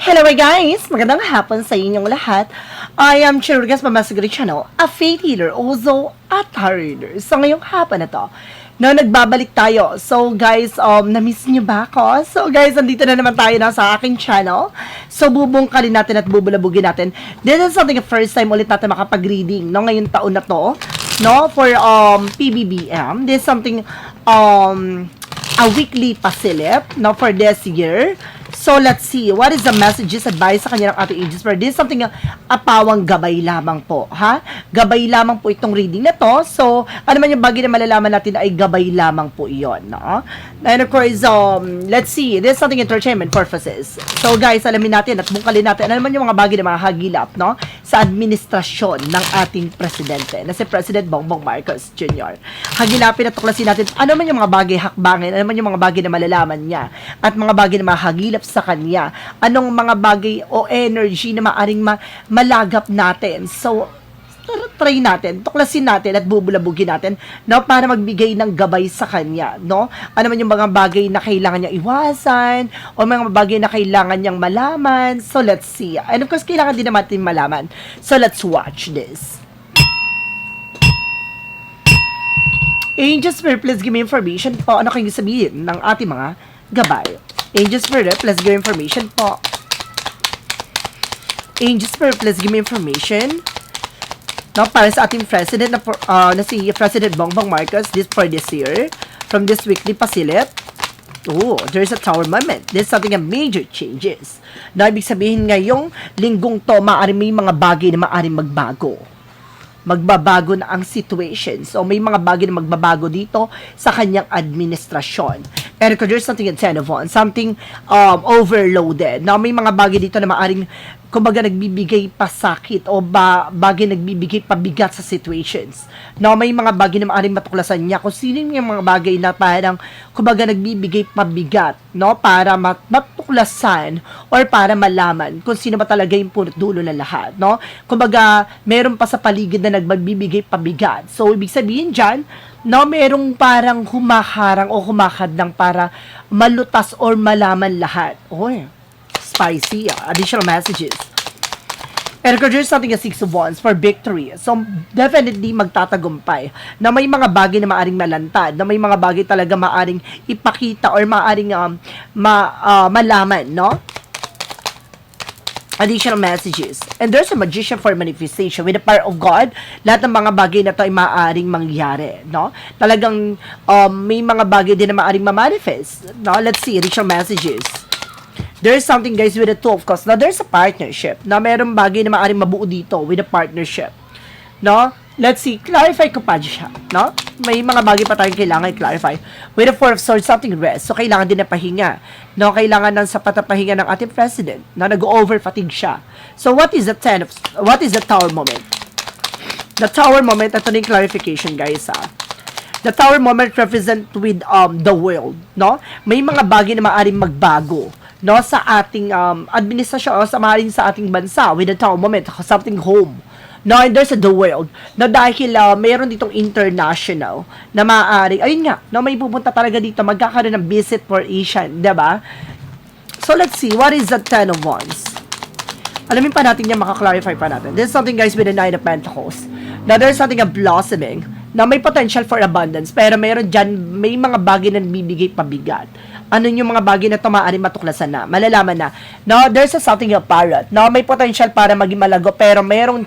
Hello guys! Magandang hapon sa inyong lahat. I am Chirurgas Mamasagari Channel, a faith healer, also a tarot reader. So ngayong hapon na to, nagbabalik tayo. So guys, na-miss nyo ba ako? So guys, andito na naman tayo na sa aking channel. So bubungkalin natin at bubulabugin natin. This is something first time ulit natin makapag-reading, no? Ngayong taon na to, no? For PBBM. This is something a weekly pasilip, no? For this year. So, let's see. What is the messages, advice sa kanya ng ating angels for this? Something apawang gabay lamang po, ha? Gabay lamang po itong reading na to. So, ano man yung bagay na malalaman natin ay gabay lamang po iyon, no? And of course, let's see. This is something entertainment purposes. So, guys, alamin natin at bungkalin natin ano naman yung mga bagay na mahagilap, no? Sa administrasyon ng ating presidente, na si President Bongbong Marcos Jr. Hagilapin at tuklasin natin ano man yung mga bagay hakbangin, ano man yung mga bagay na malalaman niya, at mga bagay na mahagilap sa kanya, anong mga bagay o energy na maaring malagap natin. So, try natin, tuklasin natin at bubulabugin natin, no, para magbigay ng gabay sa kanya, no? Ano man yung mga bagay na kailangan niyang iwasan o mga bagay na kailangan niyang malaman. So, let's see. And of course, kailangan din natin malaman. So, let's watch this. Angels Spirit, please give me information po. Ano kayong sabihin ng ating mga gabay? Angel Spirit, please give me information po. Angel Spirit, please give me information. No, para sa ating president na si President Bongbong Marcos for this year, from this weekly pasilip. Oh, there's a tower moment. There's something a major changes. Na ibig sabihin ngayong linggong to, maaari may mga bagay na maaari magbago. Magbabago na ang situation. So, may mga bagay na magbabago dito sa kanyang administrasyon. And there's something in Ten of Wands, something overloaded. Now, may mga bagay dito na maaring, kumbaga, nagbibigay pasakit o bagay nagbibigay pabigat sa situations. Now, may mga bagay na maaring matuklasan niya kung sino yung mga bagay na parang, kumbaga, nagbibigay pabigat, no? Para matuklasan or para malaman kung sino ba talaga yung punot dulo ng lahat, no? Kumbaga, meron pa sa paligid na nagbibigay pabigat. So, ibig sabihin dyan, no, merong parang humaharang o humakadang para malutas or malaman lahat. Oy, spicy. Additional messages. And there's something a Six of Wands for victory. So, definitely magtatagumpay. Na may mga bagay na maaring malantad. Na may mga bagay talaga maaring ipakita or maaring malaman, no? Additional messages. And there's a magician for manifestation with the power of God. Lahat ng mga bagay na to ay maaaring mangyari, no? Talagang may mga bagay din na maaaring ma-manifest, no? Let's see, additional messages. There's something, guys, with the Two of Cups. Now, there's a partnership. Na merong bagay na maaaring mabuo dito with a partnership, no? Let's see, clarify ko pa siya, no? May mga bagay pa tayong kailangan i-clarify. With the Four of Swords, something rest. So, kailangan din na pahinga. No, kailangan ng sapat na pahinga ng ating president. Na nag-over-fatigue siya. So, what is the Tower moment? The Tower moment, ito na yung clarification, guys, ha? The Tower moment represent with the world, no? May mga bagay na maaaring magbago, no, sa ating administrasyon o sa maaaring sa ating bansa with the Tower moment, something home. No, and there's the world. No, dahil mayroon ditong international na maaari. Ayun nga, no, may pupunta talaga dito. Magkakaroon ng visit for Asian, diba? So, let's see. What is the Ten of Wands? Alamin pa natin yan, maka-clarify pa natin. There's something, guys, with the Nine of Pentacles. Now, there's something of blossoming na may potential for abundance. Pero meron dyan, may mga bagay na bibigay pabigat. Ano yung mga bagay na ito maaaring matuklasan na, malalaman na. No, there's something of parrot. No, may potential para maging malago, pero merong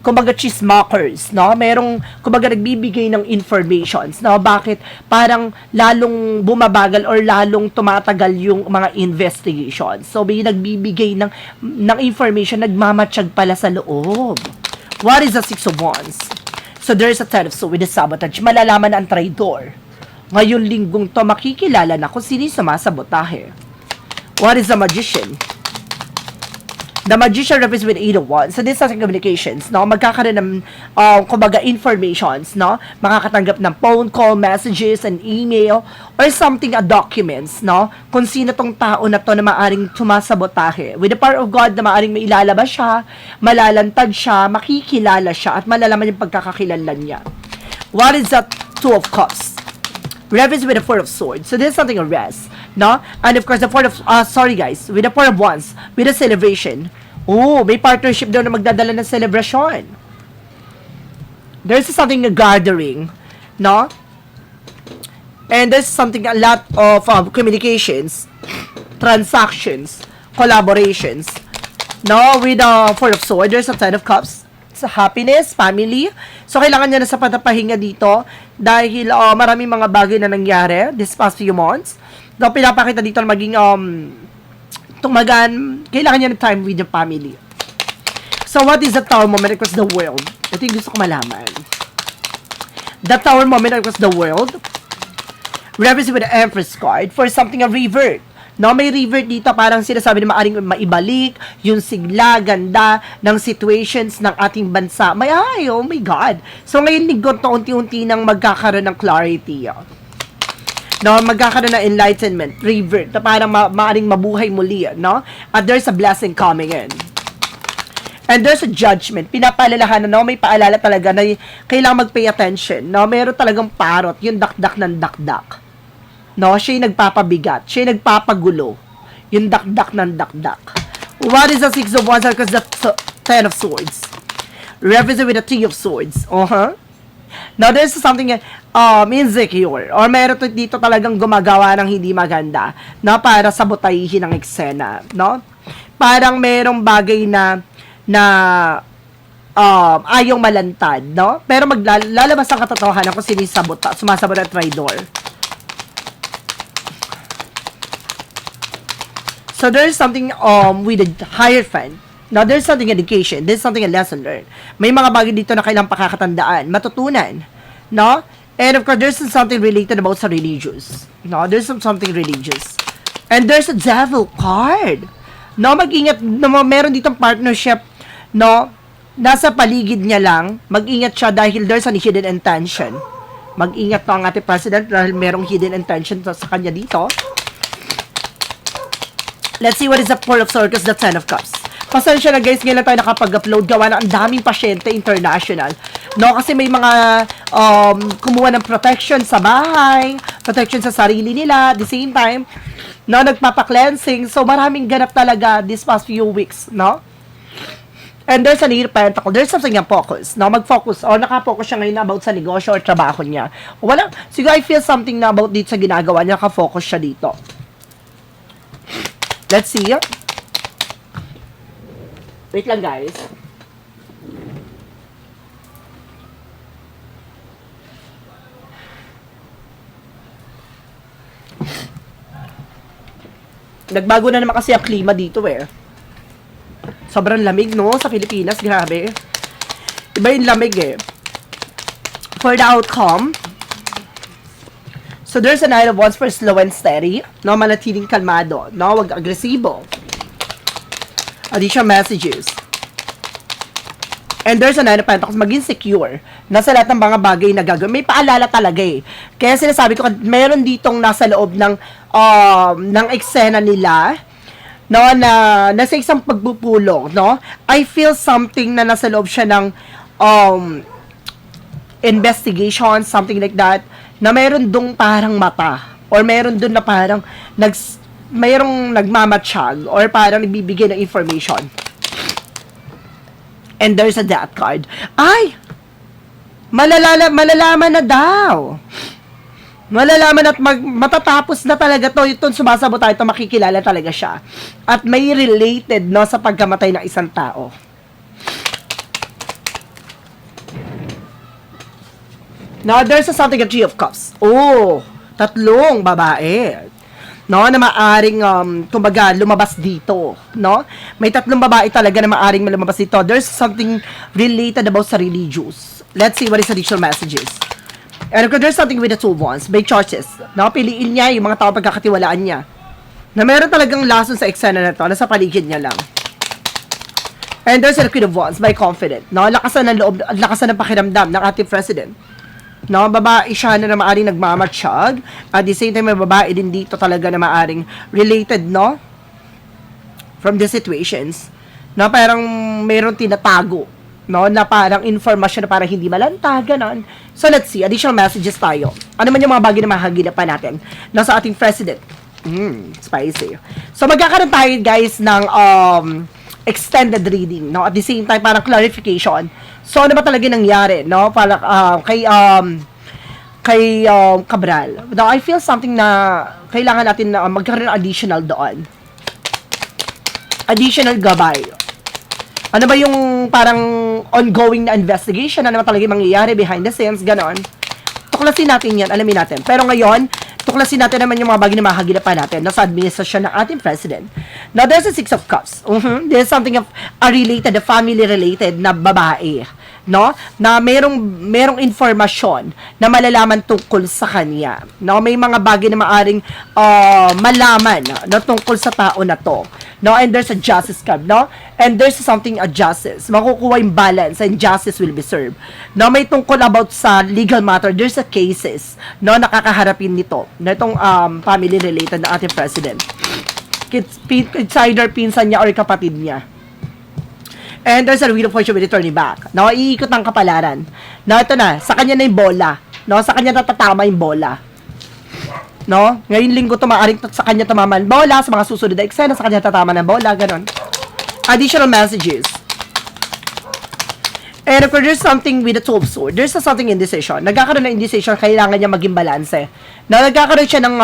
kumbaga chismakers, no? Merong, kumbaga, nagbibigay ng informations, no? Bakit parang lalong bumabagal or lalong tumatagal yung mga investigations. So, may nagbibigay ng information, nagmamatsyag pala sa loob. What is the Six of Wands? So, there's a Ten of Swords with the sabotage. Malalaman na ang traidor. Ngayon linggong to, makikilala na kung sino sumasabotahe. What is the Magician? The Magician represents with Eight of Wands. So, this is communications, no? Magkakaroon ng, kumbaga, informations, no? Makakatanggap ng phone call, messages, and email, or something, documents, no? Kung sino tong tao na to na maaring sumasabotahe. With the power of God na maaring mailalabas siya, malalantad siya, makikilala siya, at malalaman yung pagkakakilanlan niya. What is that Two of Cups? Reference with the Four of Swords. So, this is something of rest. no? And of course, the four of, sorry guys, with the four of wands, with a celebration. Oh, may partnership daw na magdadala ng celebration. There's something na gathering, no? And there's something, a lot of communications, transactions, collaborations, no? With the four of swords, there's a ten of cups, sa happiness, family. So, kailangan niya na sa patapahinga dito dahil maraming mga bagay na nangyari this past few months. So, pinapakita dito na maging tumagan, kailangan niya ng time with the family. So, what is the tower moment across the world? Ito yung gusto ko malaman. The tower moment across the world represents with the Empress card for something a revert. No, may revert dito, parang sinasabi na maaring maibalik yung sigla, ganda ng situations ng ating bansa. Oh my God. So, ngayon linggo to unti-unti nang magkakaroon ng clarity. No, magkakaroon ng enlightenment, revert, na parang maaring mabuhay muli, no? At there's a blessing coming in. And there's a judgment. Pinapaalalahanan, no? May paalala talaga na kailangan mag-pay attention, no? Meron talagang parot, yung dakdak ng dakdak. No, siya yung nagpapabigat. Siya yung nagpapagulo. Yung dakdak ng dakdak. What is the Six of Wands? Because the Ten of Swords. Represent with the Three of Swords. Now, there's something insecure. Or meron dito talagang gumagawa ng hindi maganda. No, para sabotahin ang eksena. No? Parang merong bagay na ayong malantad. No? Pero maglalabas ang katotohanan kung sumasabot at traidor. So there's something with a Hierophant. Now there's something education, there's something a lesson learned. May mga bagay dito na kailangang pakakatandaan, matutunan, no? And of course there's something related about sa religious. No, there's something religious. And there's a devil card. No, mag-ingat, no, meron ditong partnership, no? Nasa paligid niya lang, mag-ingat siya dahil there's a hidden intention. Mag-ingat to ang ating president dahil merong hidden intention sa kanya dito. Let's see what is the Four of Swords, the Ten of Cups. Pasensya na guys, ngayon lang tayo nakapag-upload. Gawa na ang daming pasyente international. No, kasi may mga kumuha ng protection sa bahay, protection sa sarili nila, at the same time, no, nagpapa-cleansing. So, maraming ganap talaga this past few weeks, no? And there's an Eight of Pentacles. There's something yung focus. No, mag-focus. O, nakafocus siya ngayon about sa negosyo or trabaho niya. Wala, siguro I feel something na about dito sa ginagawa niya, nakafocus siya dito. Let's see. Wait lang guys. Nagbago na naman kasi ang klima dito eh. Sobrang lamig no sa Pilipinas, grabe. Iba yung lamig eh. For the outcome, so there's a Knight of Wands for slow and steady. No, manatiling kalmado. No, wag agresibo. Additional messages. And there's a Nine of Pentacles, maging secure. Nasa lahat ng mga bagay na gagawin. May paalala talaga eh. Kaya sinasabi ko, meron ditong nasa loob ng eksena nila, no, na nasa isang pagpupulong, no? I feel something na nasa loob siya ng investigation, something like that, na meron dong parang mata, or meron dun na parang mayroong nagmamatsyag, or parang nagbibigay ng information. And there's a Death card. Ay! Malalaman na daw. Malalaman at matatapos na talaga to. Itong sumasabot tayo, ito makikilala talaga siya. At may related, no, sa pagkamatay ng isang tao. Now, there's something, a Three of Cups. Oh, tatlong babae. No, na maaring, kumbaga, lumabas dito. No? May tatlong babae talaga na maaring lumabas dito. There's something related about sa religious. Let's see what is additional messages. And there's something with the Two of Wands. May choices. No? Piliin niya yung mga tao pagkakatiwalaan niya. Na meron talagang lason sa eksena na to. Nasa paligid niya lang. And there's a Queen of Wands. May confident. No? Lakasan ng loob, lakasan ng pakiramdam ng ating president. No, babae siya na maaring nagmamatsyag. At the same time, may babae din dito talaga na maaring related, no? From the situations. No, parang mayroong tinatago. No, na parang information na parang hindi malanta, ganon. So, let's see. Additional messages tayo. Ano man yung mga bagay na mahaginapan natin? Nasa ating president. Spicy. So, magkakaroon tayo, guys, ng extended reading, no? At the same time, parang clarification. So, ano ba talaga nangyari, no? Para kay Cabral. Now, I feel something na kailangan natin na magkaroon ng additional doon. Additional gabay. Ano ba yung parang ongoing na investigation? Ano ba talaga yung mangyayari behind the scenes? Ganon. Tuklasin natin yan, alamin natin. Pero ngayon, tuklasin natin naman yung mga bagay na mahaginapan natin sa administrasyon ng ating president. Now, there's a Six of Cups. There's something of a family-related na babae, no? Na merong informasyon na malalaman tungkol sa kanya. No? May mga bagay na maaring malaman no, tungkol sa tao na to. No? And there's a justice card, no? And there's something a justice. Makukuha yung balance and justice will be served. No? May tungkol about sa legal matter. There's a cases, no? Nakakaharapin nito. Na itong family-related na ating president. It's either pinsan niya or kapatid niya. And there's a Wheel of Fortune with returning back. No, iikot ang kapalaran. No, ito na, sa kanya na yung bola. No, sa kanya natatama yung bola. No, ngayon linggo to maaring sa kanya tamaman bola, sa mga susunod na eksena sa kanya tatama ng bola, ganon. Additional messages. And if there's something with the Two of Swords, there's something indecision. Nagkakaroon ng indecision, kailangan niya maging balanse. No, nagkakaroon siya ng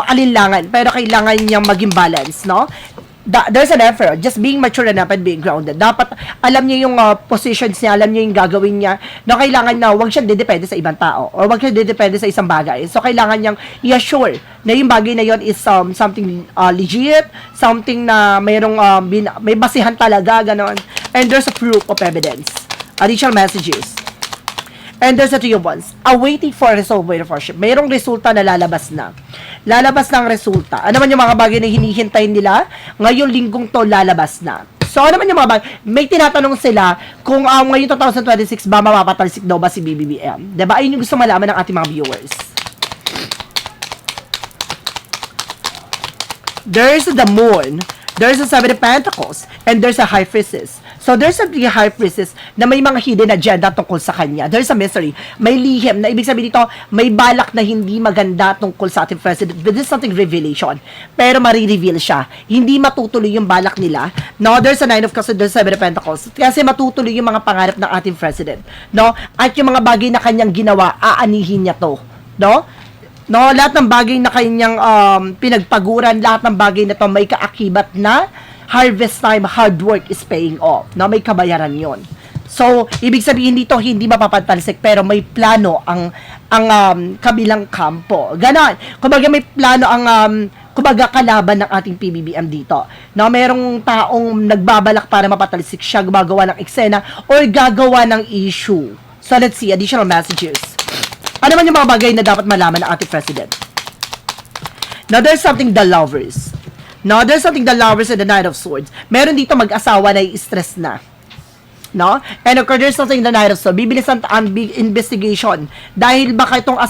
alinlangan, pero kailangan niyang maging balance, no? There's an effort, just being mature enough and being grounded. Dapat alam niya yung positions niya, alam niya yung gagawin niya, na kailangan na huwag siya didepende sa ibang tao, or huwag siya didepende sa isang bagay. So, kailangan niyang i-assure na yung bagay na yon is something legit, something na mayroong may basihan talaga, ganon. And there's a proof of evidence. Additional messages. And there's a Three of Wands. Awaiting for result with the worship. Mayroong resulta na lalabas na. Lalabas na ang resulta. Ano man yung mga bagay na hinihintay nila, ngayong linggong to lalabas na. So, ano man yung mga bagay, may tinatanong sila kung ngayon 2026 ba mapapatalsik daw ba si BBBM. Diba? Ayun yung gusto malaman ng ating mga viewers. There's the Moon. There's a Seven of Pentacles. And there's a High Priestess. So, there's a High Priestess na may mga hidden agenda tungkol sa kanya. There's a mystery. May lihim na ibig sabihin dito, may balak na hindi maganda tungkol sa ating president. But there's something revelation. Pero marireveal siya. Hindi matutuloy yung balak nila. No, there's a Nine of Cups and there's a Seven of Pentacles. Kasi matutuloy yung mga pangarap ng ating president. No? At yung mga bagay na kanyang ginawa, aanihin niya to. No? No, lahat ng bagay na kanyang pinagpaguran, lahat ng bagay na to may kaakibat na harvest time, hard work is paying off. No, may kabayaran yon. So, ibig sabihin dito, hindi mapapantalsik, pero may plano ang kabilang kampo. Ganon. Kumbaga may plano kumbaga kalaban ng ating PBBM dito. No, merong taong nagbabalak para mapatalsik siya, gumagawa ng eksena, or gagawa ng issue. So, let's see, additional messages. Ano man yung mga bagay na dapat malaman ng ating president? Now, there's something the Lovers. No, there's something the Lovers and the Knight of Swords. Meron dito mag-asawa na i-stress na. No? And of course, there's something the Knight of Swords. Bibilisan ang big investigation. Dahil baka itong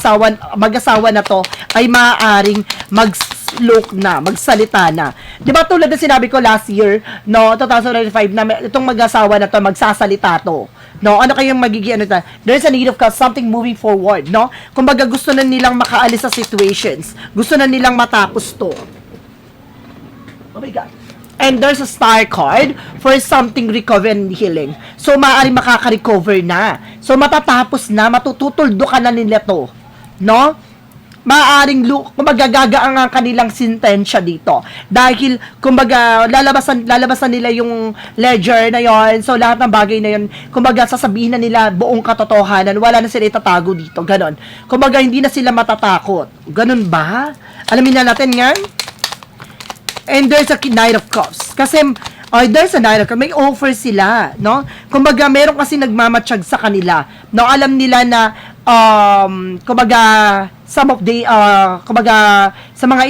mag-asawa na to ay maaaring mag-look na, magsalita na. Di ba tulad na sinabi ko last year, no, 2095, na itong mag-asawa na to, magsasalita to. No, ano kayong magiging ano ta? There's a need of something moving forward, no? Kumbaga gusto na nilang makaalis sa situations. Gusto na nilang matapos to. Oh my God. And there's a star card for something recover and healing. So, maaaring makaka-recover na. So, matatapos na, matututuldo ka na nila to. No? Maaaring, kumbaga, gagaang ang kanilang sentensya dito. Dahil, kumbaga, lalabasan nila yung ledger na yon. So, lahat ng bagay na yon, kumbaga, sasabihin na nila buong katotohanan. Wala na sila itatago dito. Ganon. Kumbaga, hindi na sila matatakot. Ganon ba? Alamin na natin nga. And there's a Knight of Cups. Kasi, there's a Knight of Cups. May offer sila, no? Kumbaga, meron kasi nagmamatsyag sa kanila. No, alam nila na, kumbaga, some of the, kumbaga, sa mga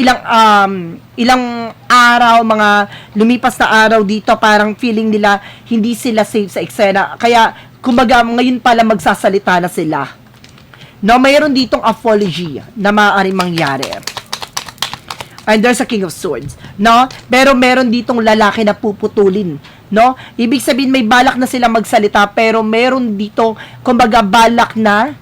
ilang araw, mga lumipas na araw dito, parang feeling nila, hindi sila safe sa eksena. Kaya, kumbaga, ngayon pala magsasalita na sila. No, mayroon ditong apology na maaaring mangyari. And there's a King of Swords, no? Pero meron ditong lalaki na puputulin, no? Ibig sabihin may balak na sila magsalita, pero meron dito, kumbaga balak na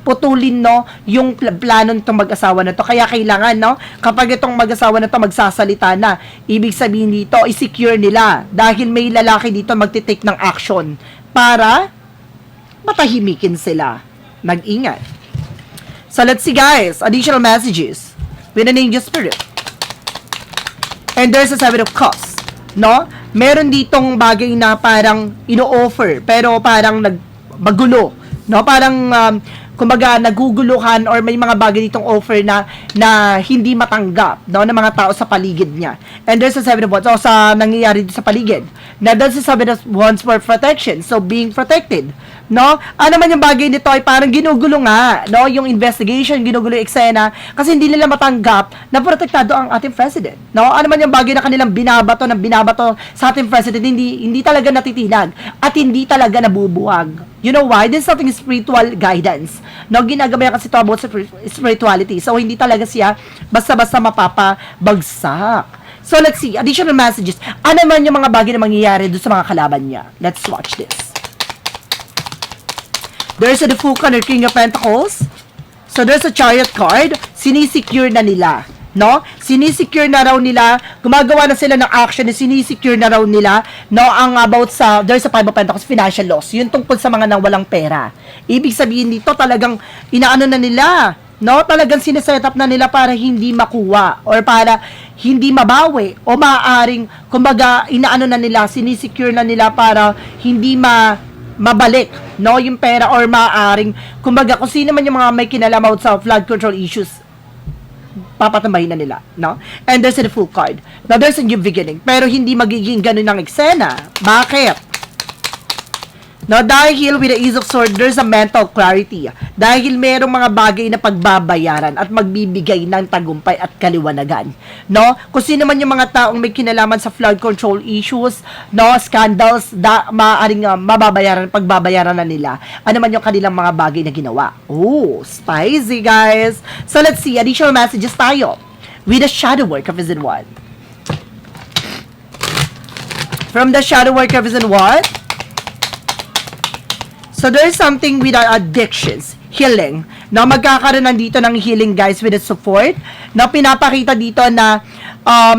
putulin, no, yung plano nitong mag-asawa na to. Kaya kailangan, no, kapag itong mag-asawa na to magsasalita na, ibig sabihin dito, i-secure nila. Dahil may lalaki dito magtitake ng action para matahimikin sila. Mag-ingat. So, let's see, guys. Additional messages with an angel spirit. And there's a Seven of Cups. No? Meron ditong bagay na parang ino-offer, pero parang magulo. No? Parang, kumbaga, naguguluhan or may mga bagay ditong offer na hindi matanggap, no, ng mga tao sa paligid niya. And there's a Seven of Wands, sa nangyayari dito sa paligid. Na there's a Seven of Wands for protection. So, being protected. No? Ano man yung bagay nito ay parang ginugulo nga, no? Yung investigation, ginugulo yung eksena kasi hindi nila matanggap na protektado ang ating president. No? Ano man yung bagay na kanilang binabato sa ating president, hindi talaga natitinag at hindi talaga nabubuwag. You know why? This is something spiritual guidance. No? Ginagawa kasi ito about spirituality. So, hindi talaga siya basta-basta mapapabagsak. So, let's see. Additional messages. Ano man yung mga bagay na mangyayari doon sa mga kalaban niya? Let's watch this. There's a Fool card, King of Pentacles. So, there's a Chariot card. Sinisecure na nila. No? Sinisecure na raw nila. Gumagawa na sila ng action na sinisecure na raw nila. No? Ang about sa, there's a Five of Pentacles, financial loss. Yun tungkol sa mga nang walang pera. Ibig sabihin dito, talagang inaano na nila. No? Talagang sineset up na nila para hindi makuha or para hindi mabawi o maaaring, kumbaga, inaano na nila, sinisecure na nila para hindi mabalik, no, yung pera or maaaring, kumbaga, kung sino man yung mga may kinalaman sa flood control issues, papatambahin na nila, no? And there's a Fool card. Now, there's a new beginning. Pero hindi magiging ganun ang eksena. Bakit? No, dahil with the Ace of Swords, there's a mental clarity. Dahil merong mga bagay na pagbabayaran at magbibigay ng tagumpay at kaliwanagan. No? Kung sino man yung mga taong may kinalaman sa flood control issues, no, scandals, maaaring pagbabayaran na nila. Ano man yung kanilang mga bagay na ginawa. Oh, spicy, guys. So, let's see. Additional messages tayo. With the shadow work of Vision 1. From the shadow work of Vision 1, so, there's something with our addictions, healing. No, magkakaroon nandito ng healing, guys, with the support. No, pinapakita dito na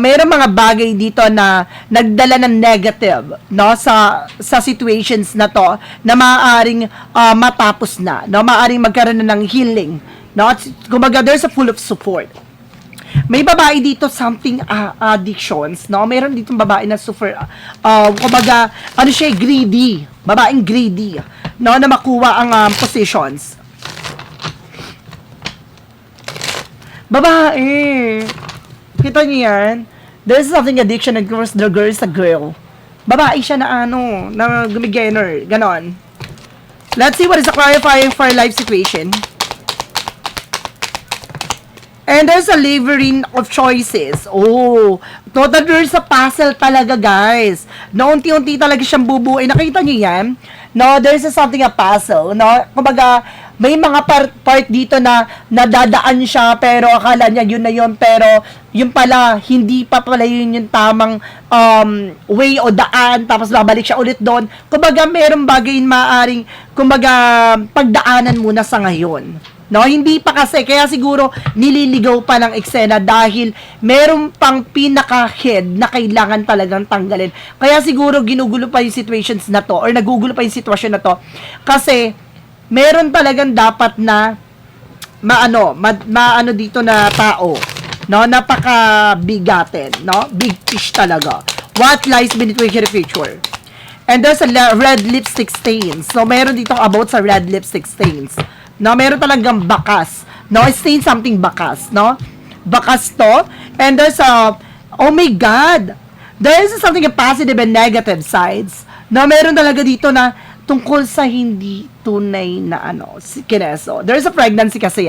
mayroong mga bagay dito na nagdala ng negative, no, sa situations na to na maaaring matapos na. No, maaaring magkaroon na ng healing. No, kumbaga, there's a full of support. May babae dito something addictions, no? Meron ditong babae na super kumbaga, ano siya, greedy. Babaeng greedy, no, na makuha ang positions. Babae. Kita niyo yan? There's something addiction and course the girl is a girl. Babae siya na na gumigainer, ganon. Let's see what is the clarifying for life situation. And there's a labyrinth of choices. Oh, total there's a puzzle talaga, guys. No, unti-unti talaga siyang bubuin. Nakita niyo yan? No, there's something a puzzle. No, kumbaga, may mga part dito na nadadaan siya, pero akala niya yun na yun, pero yun pala, hindi pa pala yun yung tamang way o daan, tapos babalik siya ulit doon. Kumbaga, merong bagay maaring, kumbaga, pagdaanan muna sa ngayon. No, hindi pa kasi, kaya siguro nililigaw pa ng eksena dahil meron pang pinaka-head na kailangan talagang tanggalin. Kaya siguro ginugulo pa yung situations na to or nagugulo pa yung sitwasyon na to kasi meron talagang dapat na maano dito na tao, no, napakabigatin, no, big fish talaga. What lies beneath your future? And there's a red lipstick stains. So meron dito about sa red lipstick stains. No, meron talagang bakas. No, stain something bakas, no? Bakas to. And there's oh my God! There is something positive and negative sides. No, meron talaga dito na tungkol sa hindi tunay na kineso. There's a pregnancy kasi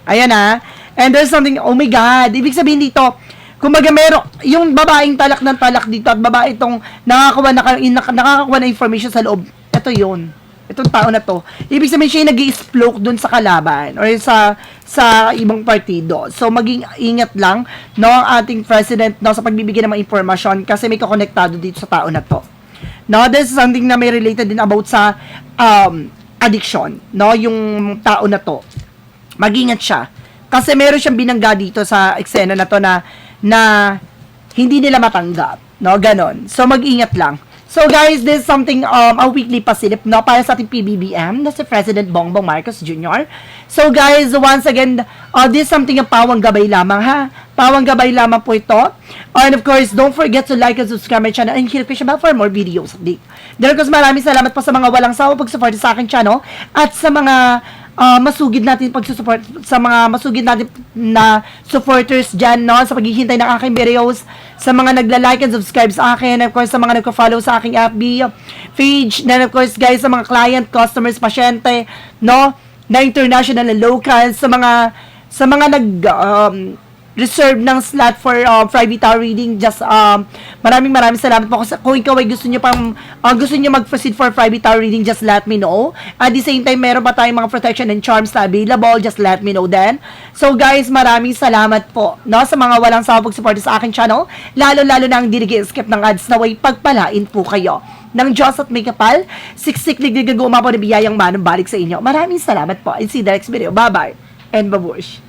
Ayan And there's something, oh my God, ibig sabihin dito, kumbaga meron, yung babaeng talak ng talak dito at babae itong nakakakuha na information sa loob. Ito yun. Itong tao na to, ibig sabihin siya yung nag-i-exploke dun sa kalaban or sa ibang partido. So, maging ingat lang, no, ang ating president, no, sa pagbibigay ng mga informasyon kasi may kakonektado dito sa tao na to. No, this is something na may related din about sa addiction, no? Yung tao na to. Mag-ingat siya. Kasi meron siyang binangga dito sa eksena na to na hindi nila matanggap, no? Ganon. So, mag-ingat lang. So guys, this is something, a weekly pasilip, no, para sa ating PBBM, na si President Bongbong Marcos Jr. So guys, once again, this is something ang pawang gabay lamang, ha? Pawang gabay lamang po ito. And of course, don't forget to like and subscribe my channel and hit the bell for more videos update. Then of course, maraming salamat po sa mga walang sawa pag-support sa aking channel at sa mga masugid natin pagsusupport sa mga masugid natin na supporters dyan, no, sa paghihintay ng aking videos, sa mga nagla-like and subscribe sa akin, and of course sa mga nagko-follow sa aking FB page, then of course guys sa mga client, customers, pasyente, no, na international and local, sa mga nag reserve ng slot for private tarot reading. Just maraming salamat po. Kung ikaw ay gusto niyo mag-proceed for private tarot reading, just let me know. At the same time, meron pa tayong mga protection and charms na available, just let me know then. So guys, maraming salamat po, no, sa mga walang sawa pag-support sa aking channel, lalo na ang skip ng ads, na way pagpalain po kayo ng Diyos at may kapal, siksik liglig umapa na biyayang manong balik sa inyo. Maraming salamat po, and see you the next video. Bye bye and babush.